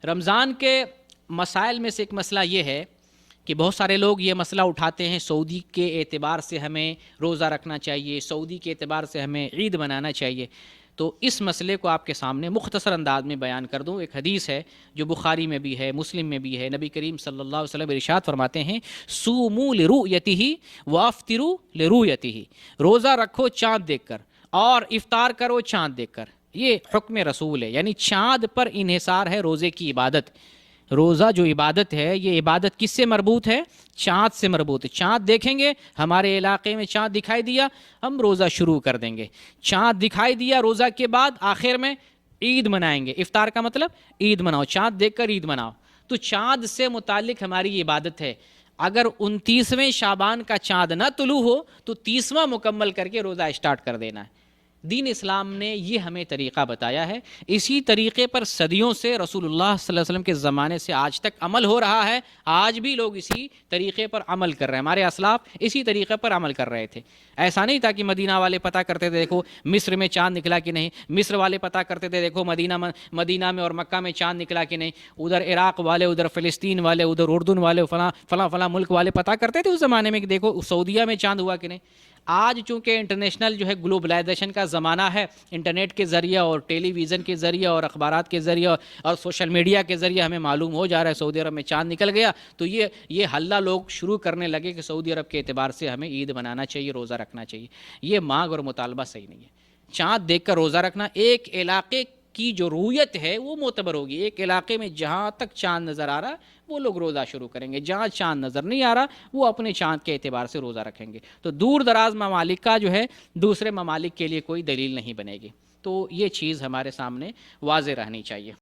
رمضان کے مسائل میں سے ایک مسئلہ یہ ہے کہ بہت سارے لوگ یہ مسئلہ اٹھاتے ہیں سعودی کے اعتبار سے ہمیں روزہ رکھنا چاہیے، سعودی کے اعتبار سے ہمیں عید منانا چاہیے. تو اس مسئلے کو آپ کے سامنے مختصر انداز میں بیان کر دوں. ایک حدیث ہے جو بخاری میں بھی ہے، مسلم میں بھی ہے. نبی کریم صلی اللہ علیہ وسلم ارشاد فرماتے ہیں صوموا لرؤیتہ وافطروا لرؤیتہ، روزہ رکھو چاند دیکھ کر اور افطار کرو چاند دیکھ کر. یہ حکم رسول ہے، یعنی چاند پر انحصار ہے روزے کی عبادت. روزہ جو عبادت ہے یہ عبادت کس سے مربوط ہے؟ چاند سے مربوط ہے. چاند دیکھیں گے، ہمارے علاقے میں چاند دکھائی دیا، ہم روزہ شروع کر دیں گے. چاند دکھائی دیا روزہ کے بعد آخر میں عید منائیں گے. افطار کا مطلب عید مناؤ، چاند دیکھ کر عید مناؤ. تو چاند سے متعلق ہماری عبادت ہے. اگر 29ویں شعبان کا چاند نہ طلوع ہو تو 30واں مکمل کر کے روزہ اسٹارٹ کر دینا ہے. دین اسلام نے یہ ہمیں طریقہ بتایا ہے. اسی طریقے پر صدیوں سے رسول اللہ صلی اللہ علیہ وسلم کے زمانے سے آج تک عمل ہو رہا ہے. آج بھی لوگ اسی طریقے پر عمل کر رہے ہیں. ہمارے اسلاف اسی طریقے پر عمل کر رہے تھے. ایسا نہیں تھا کہ مدینہ والے پتہ کرتے تھے دیکھو مصر میں چاند نکلا کہ نہیں، مصر والے پتہ کرتے تھے دیکھو مدینہ میں اور مکہ میں چاند نکلا کہ نہیں، ادھر عراق والے، ادھر فلسطین والے، ادھر اردن والے، فلاں فلاں فلاں ملک والے پتہ کرتے تھے اس زمانے میں کہ دیکھو سعودیہ میں چاند ہوا کہ نہیں. آج چونکہ انٹرنیشنل جو ہے گلوبلائزیشن کا زمانہ ہے، انٹرنیٹ کے ذریعے اور ٹیلی ویژن کے ذریعے اور اخبارات کے ذریعے اور سوشل میڈیا کے ذریعے ہمیں معلوم ہو جا رہا ہے سعودی عرب میں چاند نکل گیا. تو یہ حلہ لوگ شروع کرنے لگے کہ سعودی عرب کے اعتبار سے ہمیں عید منانا چاہیے، روزہ رکھنا چاہیے. یہ مانگ اور مطالبہ صحیح نہیں ہے. چاند دیکھ کر روزہ رکھنا ایک علاقے کی جو رویت ہے وہ معتبر ہوگی. ایک علاقے میں جہاں تک چاند نظر آ رہا وہ لوگ روزہ شروع کریں گے، جہاں چاند نظر نہیں آ رہا وہ اپنے چاند کے اعتبار سے روزہ رکھیں گے. تو دور دراز ممالک کا جو ہے دوسرے ممالک کے لیے کوئی دلیل نہیں بنے گی. تو یہ چیز ہمارے سامنے واضح رہنی چاہیے.